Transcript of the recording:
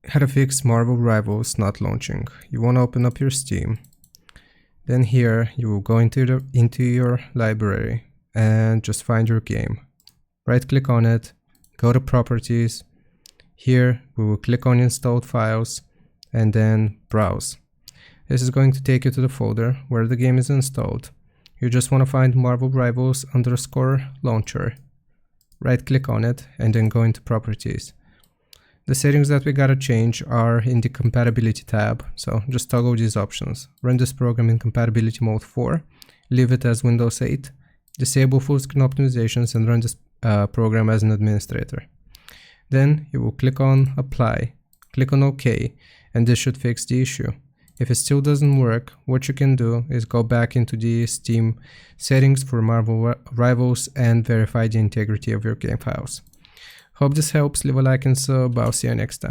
how to fix Marvel Rivals not launching. You want to open up your Steam. Then here you will go into your library and just find your game. Right click on it, go to properties. Here we will click on installed files and then browse. This is going to take you to the folder where the game is installed. You just want to find Marvel Rivals _launcher. Right click on it and then go into properties. The settings that we gotta change are in the compatibility tab, so just toggle these options. Run this program in compatibility mode 4, leave it as Windows 8, disable full screen optimizations and run this program as an administrator. Then you will click on apply, click on OK, and this should fix the issue. If it still doesn't work, what you can do is go back into the Steam settings for Marvel Rivals and verify the integrity of your game files. Hope this helps. Leave a like and sub. I'll see you next time.